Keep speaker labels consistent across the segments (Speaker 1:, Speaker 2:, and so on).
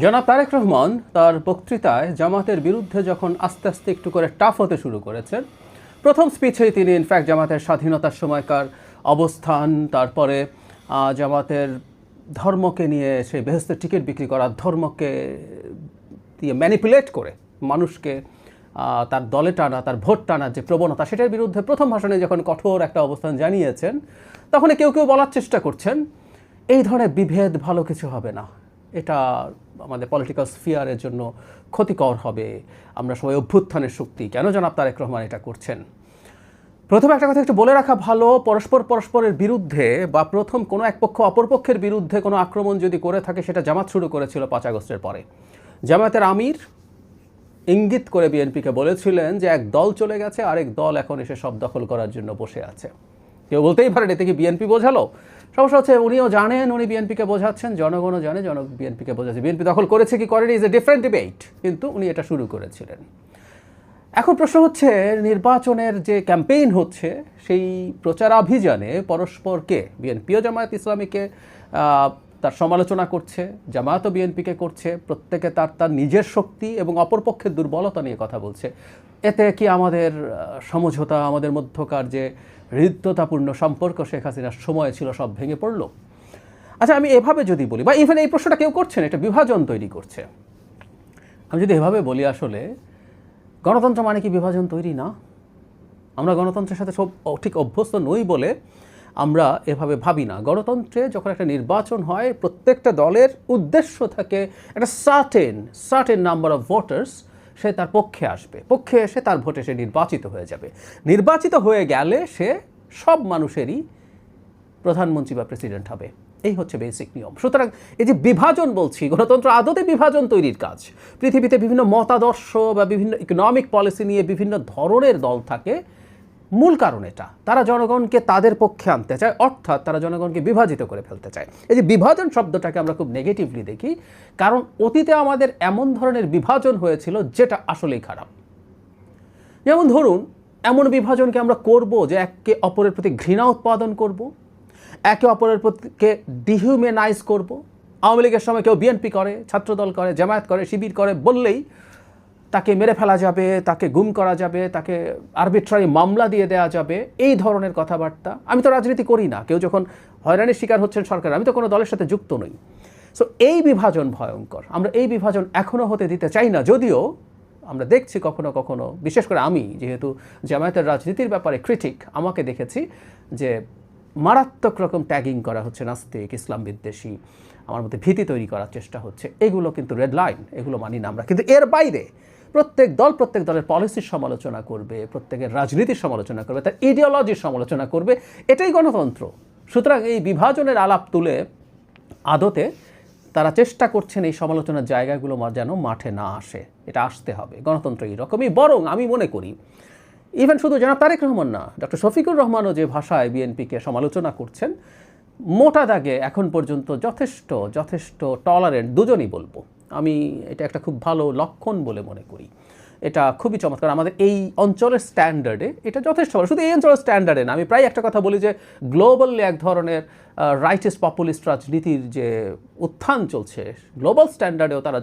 Speaker 1: জনাব তারেক রহমান তার বক্তৃতায় জামাতের বিরুদ্ধে যখন আস্তে আস্তে একটু করে টাফ হতে শুরু করেছেন, প্রথম স্পিচেই তিনি ইনফ্যাক্ট জামাতের স্বাধীনতার সময়কার অবস্থান, তারপরে জামাতের ধর্মকে নিয়ে সেই বেহেশতের টিকিট বিক্রি করা, ধর্মকে দিয়ে ম্যানিপুলেট করে মানুষকে তার দলে টানা, তার ভোট টানার যে প্রবণতা, সেটার বিরুদ্ধে প্রথম ভাষণে যখন কঠোর একটা অবস্থান জানিয়েছেন, তখন কেউ কেউ বলার চেষ্টা করছেন এই ধরনের বিভেদ ভালো কিছু হবে না, এটা আমাদের পলিটিক্যাল স্ফিয়ারের জন্য ক্ষতিকর হবে, আমরা সবাই অভ্যুত্থানের শক্তি, কেন জনাব তারেক রহমান এটা করছেন। প্রথমে একটা কথা একটু বলে রাখা ভালো, পরস্পরের বিরুদ্ধে বা প্রথম কোনো এক পক্ষ অপরপক্ষের বিরুদ্ধে কোনো আক্রমণ যদি করে থাকে, সেটা জামাত শুরু করেছিল 5 আগস্টের পরে। জামাতের আমির ইঙ্গিত করে বিএনপিকে বলেছিলেন যে এক দল চলে গেছে, আরেক দল এখন এসে সব দখল করার জন্য বসে আছে। কেউ বলতেই পারেন এতে কি বিএনপি বোঝালো? সমস্যা হচ্ছে উনিও জানেন উনি বিএনপিকে বোঝাচ্ছেন, জনগণও জানে বিএনপিকে বোঝাচ্ছে। বিএনপি দখল করেছে কি করেনি ইজ এ ডিফারেন্ট ডিবেট, কিন্তু উনি এটা শুরু করেছিলেন। এখন প্রশ্ন হচ্ছে, নির্বাচনের যে ক্যাম্পেইন হচ্ছে সেই প্রচারাভিযানে পরস্পরকে, বিএনপিও জামায়াত ইসলামীকে তার সমালোচনা করছে, জামায়াতও বিএনপিকে করছে, প্রত্যেকে তার তার নিজের শক্তি এবং অপরপক্ষের দুর্বলতা নিয়ে কথা বলছে। এতে কি আমাদের সমঝোতা, আমাদের মধ্যকার যে হৃদ্যতাপূর্ণ সম্পর্ক শেখ হাসিনার সময় ছিল, সব ভেঙে পড়ল? আচ্ছা, আমি এভাবে যদি বলি, বা ইভেন এই প্রশ্নটা কেউ করছেন, এটা বিভাজন তৈরি করছে। আমি যদি এভাবে বলি, আসলে গণতন্ত্র মানে কি বিভাজন তৈরি না? আমরা গণতন্ত্রের সাথে সব ঠিক অভ্যস্ত নই বলে আমরা এভাবে ভাবি না। গণতন্ত্রে যখন একটা নির্বাচন হয়, প্রত্যেকটা দলের উদ্দেশ্য থাকে একটা সার্টেন নাম্বার অফ ভোটার্স সে তার পক্ষে আসবে, পক্ষে এসে তার ভোটে সে নির্বাচিত হয়ে যাবে। নির্বাচিত হয়ে গেলে সে সব মানুষেরই প্রধানমন্ত্রী বা প্রেসিডেন্ট হবে। এই হচ্ছে বেসিক নিয়ম। সুতরাং এই যে বিভাজন বলছি, গণতন্ত্র আদতে বিভাজন তৈরির কাজ। পৃথিবীতে বিভিন্ন মতাদর্শ বা বিভিন্ন ইকোনমিক পলিসি নিয়ে বিভিন্ন ধরনের দল থাকে। মূল কারণ এটা, তারা জনগণকে তাদের পক্ষে আনতে চায়, অর্থাৎ তারা জনগণকে বিভাজিত করে ফেলতে চায়। এই যে বিভাজন শব্দটাকে আমরা খুব নেগেটিভলি দেখি, কারণ অতীতে আমাদের এমন ধরনের বিভাজন হয়েছিল যেটা আসলেই খারাপ। যেমন ধরুন, এমন বিভাজনকে আমরা করব যে একে অপরের প্রতি ঘৃণা উৎপাদন করব, একে অপরের প্রতিকে ডিহিউম্যানাইজ করব। আওয়ামী লীগের সময় কেউ বিএনপি করে, ছাত্রদল করে, জামায়াত করে, শিবির করে বললেই তাকে মেরে ফেলা যাবে, তাকে গুম করা যাবে, তাকে আরবিট্রারি মামলা দিয়ে দেওয়া যাবে, এই ধরনের কথাবার্তা। আমি তো রাজনীতি করি না, কেউ যখন হয়রানির শিকার হচ্ছেন সরকার, আমি তো কোনো দলের সাথে যুক্ত নই। সো এই বিভাজন ভয়ঙ্কর, আমরা এই বিভাজন এখনও হতে দিতে চাই না। যদিও আমরা দেখছি কখনো কখনো, বিশেষ করে আমি যেহেতু জামায়াতের রাজনীতির ব্যাপারে ক্রিটিক, আমাকে দেখেছি যে মারাত্মক রকম ট্যাগিং করা হচ্ছে, নাস্তিক, ইসলাম বিদ্বেষী, আমার মধ্যে ভীতি তৈরি করার চেষ্টা হচ্ছে। এগুলো কিন্তু রেড লাইন, এগুলো মানি না আমরা। কিন্তু এর বাইরে প্রত্যেক দলের পলিসির সমালোচনা করবে, প্রত্যেকের রাজনীতির সমালোচনা করবে, তার ইডিওলজির সমালোচনা করবে, এটাই গণতন্ত্র। সুতরাং এই বিভাজনের আলাপ তুলে আদতে তারা চেষ্টা করছেন এই সমালোচনার জায়গাগুলো যেন মাঠে না আসে। এটা আসতে হবে, গণতন্ত্র এইরকমই। বরং আমি মনে করি ইভেন শুধু জনাব তারেক রহমান না, ডক্টর শফিকুর রহমানও যে ভাষায় বিএনপিকে সমালোচনা করছেন, মোটা দাগে এখন পর্যন্ত যথেষ্ট টলারেন্ট, দুজনই বলবো। আমি এটা একটা খুব ভালো লক্ষণ বলে মনে করি। এটা খুবই চমৎকার। আমাদের এই অঞ্চলের স্ট্যান্ডার্ডে এটা যথেষ্ট ভালো। শুধু এই অঞ্চলের স্ট্যান্ডার্ডে না, আমি প্রায় একটা কথা বলি যে গ্লোবালি এক ধরনের রাইটিস্ট পপুলিস্ট রাজনীতির যে উত্থান চলছে, গ্লোবাল স্ট্যান্ডার্ডেও তারা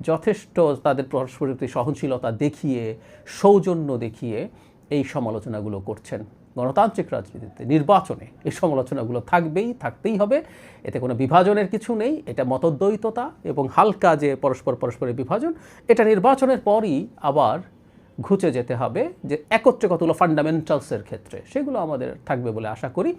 Speaker 1: যথেষ্ট তাদের পরস্পরের প্রতি সহনশীলতা দেখিয়ে, সৌজন্য দেখিয়ে এই সমালোচনাগুলো করছেন। গণতান্ত্রিক রাজনীতিতে, নির্বাচনে এই সমালোচনাগুলো থাকতেই হবে। এতে কোনো বিভাজনের কিছু নেই। এটা মতদ্বৈততা এবং হালকা যে পরস্পরের বিভাজন, এটা নির্বাচনের পরই আবার ঘুচে যেতে হবে, যে একত্রে কতগুলো ফান্ডামেন্টালসের ক্ষেত্রে সেগুলো আমাদের থাকবে বলে আশা করি।